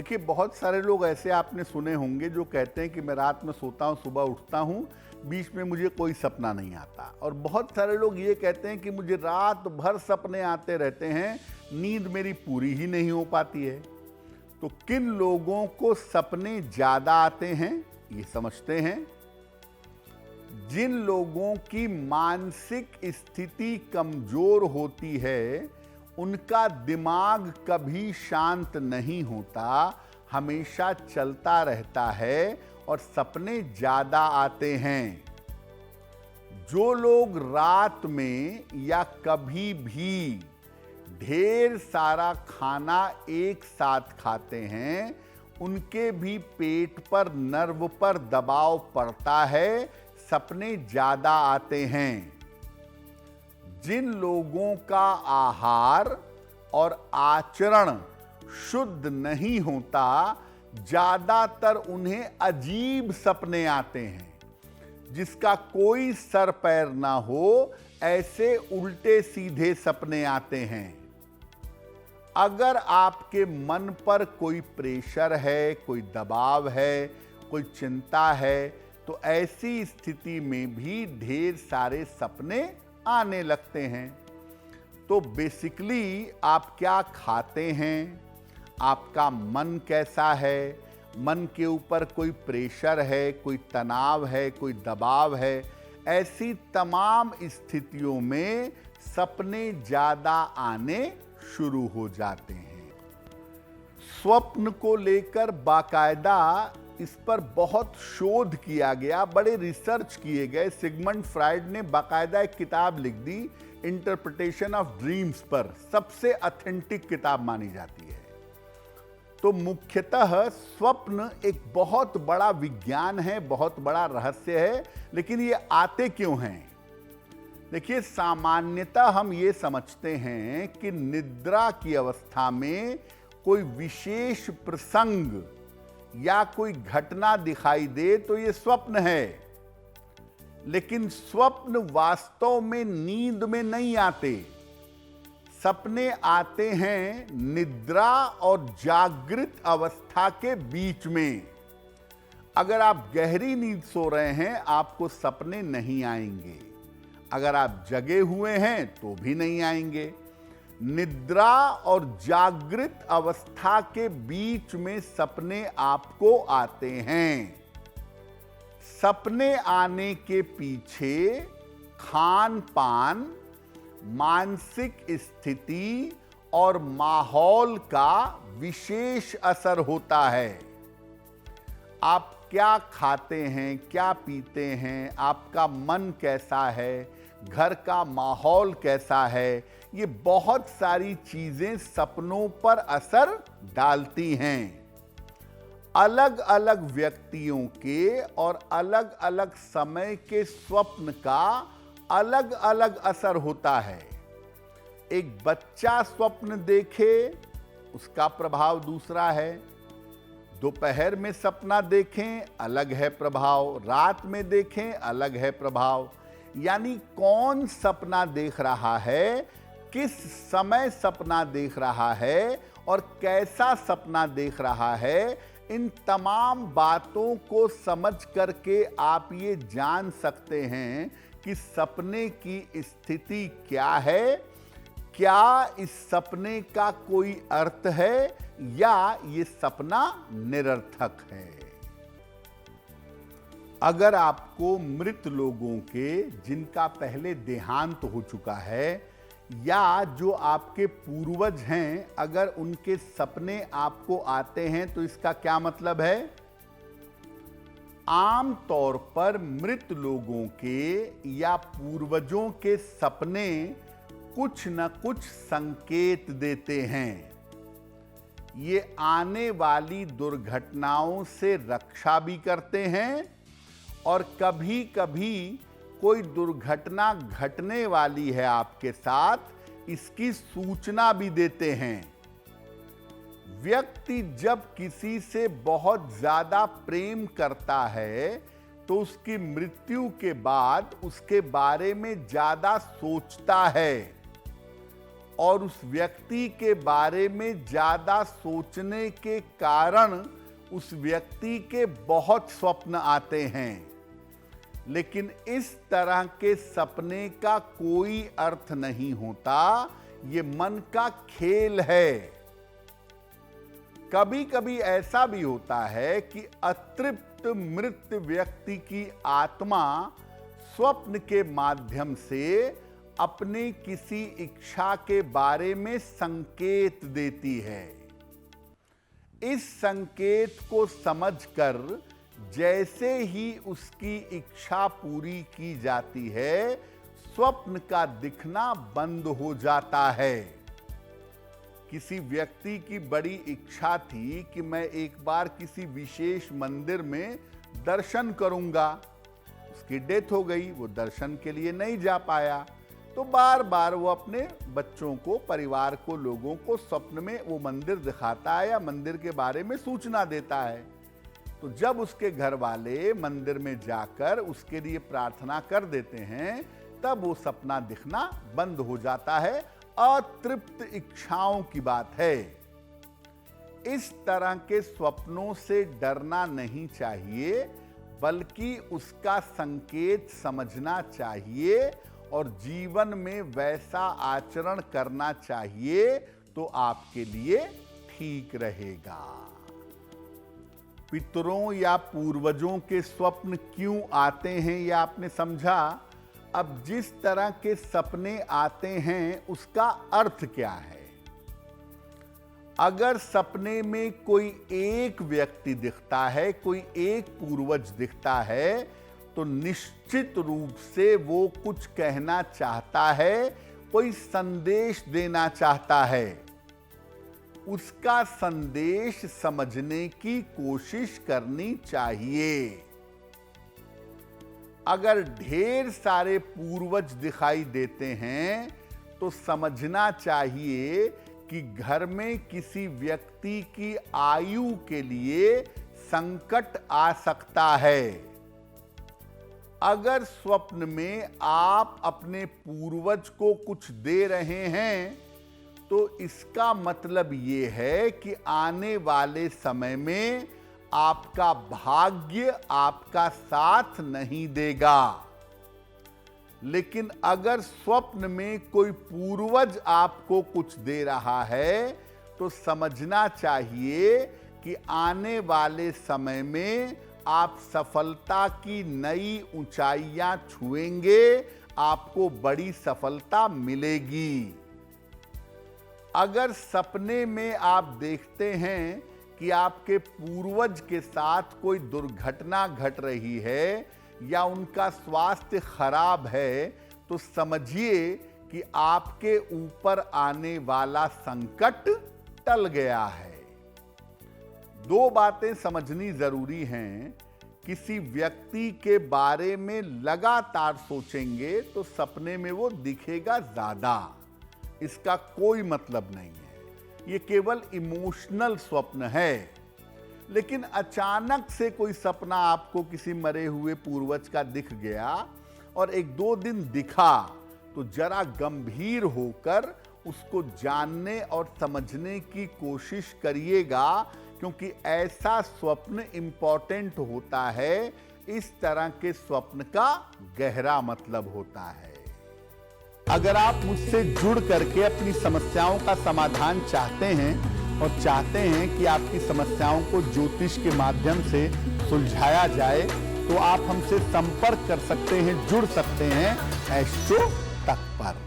देखिए, बहुत सारे लोग ऐसे आपने सुने होंगे जो कहते हैं कि मैं रात में सोता हूँ, सुबह उठता हूँ, बीच में मुझे कोई सपना नहीं आता। और बहुत सारे लोग ये कहते हैं कि मुझे रात भर सपने आते रहते हैं, नींद मेरी पूरी ही नहीं हो पाती है। तो किन लोगों को सपने ज़्यादा आते हैं, ये समझते हैं। जिन लोगों की मानसिक स्थिति कमजोर होती है, उनका दिमाग कभी शांत नहीं होता, हमेशा चलता रहता है और सपने ज्यादा आते हैं। जो लोग रात में या कभी भी ढेर सारा खाना एक साथ खाते हैं, उनके भी पेट पर, नर्व पर दबाव पड़ता है, सपने ज्यादा आते हैं। जिन लोगों का आहार और आचरण शुद्ध नहीं होता, ज्यादातर उन्हें अजीब सपने आते हैं। जिसका कोई सर पैर ना हो, ऐसे उल्टे सीधे सपने आते हैं। अगर आपके मन पर कोई प्रेशर है, कोई दबाव है, कोई चिंता है, तो ऐसी स्थिति में भी ढेर सारे सपने आने लगते हैं। तो बेसिकली आप क्या खाते हैं, आपका मन कैसा है, मन के ऊपर कोई प्रेशर है, कोई तनाव है, कोई दबाव है, ऐसी तमाम स्थितियों में सपने ज्यादा आने शुरू हो जाते हैं। स्वप्न को लेकर बाकायदा इस पर बहुत शोध किया गया, बड़े रिसर्च किए गए। सिगमंड फ्राइड ने बाकायदा एक किताब लिख दी, इंटरप्रिटेशन ऑफ ड्रीम्स पर, सबसे ऑथेंटिक किताब मानी जाती है। तो मुख्यतः स्वप्न एक बहुत बड़ा विज्ञान है, बहुत बड़ा रहस्य है। लेकिन ये आते क्यों हैं? देखिए, सामान्यतः हम ये समझते हैं कि निद्रा की अवस्था में कोई विशेष प्रसंग या कोई घटना दिखाई दे तो ये स्वप्न है। लेकिन स्वप्न वास्तव में नींद में नहीं आते। सपने आते हैं निद्रा और जागृत अवस्था के बीच में। अगर आप गहरी नींद सो रहे हैं, आपको सपने नहीं आएंगे। अगर आप जगे हुए हैं तो भी नहीं आएंगे। निद्रा और जागृत अवस्था के बीच में सपने आपको आते हैं। सपने आने के पीछे खान पान, मानसिक स्थिति और माहौल का विशेष असर होता है। आप क्या खाते हैं, क्या पीते हैं, आपका मन कैसा है, घर का माहौल कैसा है, ये बहुत सारी चीजें सपनों पर असर डालती हैं। अलग अलग व्यक्तियों के और अलग अलग समय के स्वप्न का अलग अलग असर होता है। एक बच्चा स्वप्न देखे, उसका प्रभाव दूसरा है। दोपहर में सपना देखें, अलग है प्रभाव। रात में देखें, अलग है प्रभाव। यानी कौन सपना देख रहा है, किस समय सपना देख रहा है और कैसा सपना देख रहा है, इन तमाम बातों को समझ करके आप ये जान सकते हैं कि सपने की स्थिति क्या है, क्या इस सपने का कोई अर्थ है या ये सपना निरर्थक है। अगर आपको मृत लोगों के, जिनका पहले देहांत हो चुका है, या जो आपके पूर्वज हैं, अगर उनके सपने आपको आते हैं तो इसका क्या मतलब है? आम तौर पर मृत लोगों के या पूर्वजों के सपने कुछ न कुछ संकेत देते हैं। ये आने वाली दुर्घटनाओं से रक्षा भी करते हैं और कभी कभी कोई दुर्घटना घटने वाली है आपके साथ, इसकी सूचना भी देते हैं। व्यक्ति जब किसी से बहुत ज्यादा प्रेम करता है तो उसकी मृत्यु के बाद उसके बारे में ज्यादा सोचता है और उस व्यक्ति के बारे में ज्यादा सोचने के कारण उस व्यक्ति के बहुत स्वप्न आते हैं। लेकिन इस तरह के सपने का कोई अर्थ नहीं होता, ये मन का खेल है। कभी कभी ऐसा भी होता है कि अतृप्त मृत व्यक्ति की आत्मा स्वप्न के माध्यम से अपनी किसी इच्छा के बारे में संकेत देती है। इस संकेत को समझकर जैसे ही उसकी इच्छा पूरी की जाती है, स्वप्न का दिखना बंद हो जाता है। किसी व्यक्ति की बड़ी इच्छा थी कि मैं एक बार किसी विशेष मंदिर में दर्शन करूंगा। उसकी डेथ हो गई, वो दर्शन के लिए नहीं जा पाया। तो बार बार वो अपने बच्चों को, परिवार को, लोगों को स्वप्न में वो मंदिर दिखाता है या मंदिर के बारे में सूचना देता है। तो जब उसके घर वाले मंदिर में जाकर उसके लिए प्रार्थना कर देते हैं, तब वो सपना दिखना बंद हो जाता है। अतृप्त इच्छाओं की बात है। इस तरह के स्वप्नों से डरना नहीं चाहिए, बल्कि उसका संकेत समझना चाहिए और जीवन में वैसा आचरण करना चाहिए तो आपके लिए ठीक रहेगा। पितरों या पूर्वजों के स्वप्न क्यों आते हैं, यह आपने समझा। अब जिस तरह के सपने आते हैं उसका अर्थ क्या है। अगर सपने में कोई एक व्यक्ति दिखता है, कोई एक पूर्वज दिखता है, तो निश्चित रूप से वो कुछ कहना चाहता है, कोई संदेश देना चाहता है। उसका संदेश समझने की कोशिश करनी चाहिए। अगर ढेर सारे पूर्वज दिखाई देते हैं तो समझना चाहिए कि घर में किसी व्यक्ति की आयु के लिए संकट आ सकता है। अगर स्वप्न में आप अपने पूर्वज को कुछ दे रहे हैं तो इसका मतलब ये है कि आने वाले समय में आपका भाग्य आपका साथ नहीं देगा। लेकिन अगर स्वप्न में कोई पूर्वज आपको कुछ दे रहा है तो समझना चाहिए कि आने वाले समय में आप सफलता की नई ऊंचाइयां छुएंगे, आपको बड़ी सफलता मिलेगी। अगर सपने में आप देखते हैं कि आपके पूर्वज के साथ कोई दुर्घटना घट रही है या उनका स्वास्थ्य खराब है, तो समझिए कि आपके ऊपर आने वाला संकट टल गया है। दो बातें समझनी जरूरी हैं। किसी व्यक्ति के बारे में लगातार सोचेंगे तो सपने में वो दिखेगा ज्यादा, इसका कोई मतलब नहीं है, ये केवल इमोशनल स्वप्न है। लेकिन अचानक से कोई सपना आपको किसी मरे हुए पूर्वज का दिख गया और एक दो दिन दिखा, तो जरा गंभीर होकर उसको जानने और समझने की कोशिश करिएगा, क्योंकि ऐसा स्वप्न इंपॉर्टेंट होता है। इस तरह के स्वप्न का गहरा मतलब होता है। अगर आप मुझसे जुड़ करके अपनी समस्याओं का समाधान चाहते हैं और चाहते हैं कि आपकी समस्याओं को ज्योतिष के माध्यम से सुलझाया जाए, तो आप हमसे संपर्क कर सकते हैं, जुड़ सकते हैं एस्ट्रो तक पर।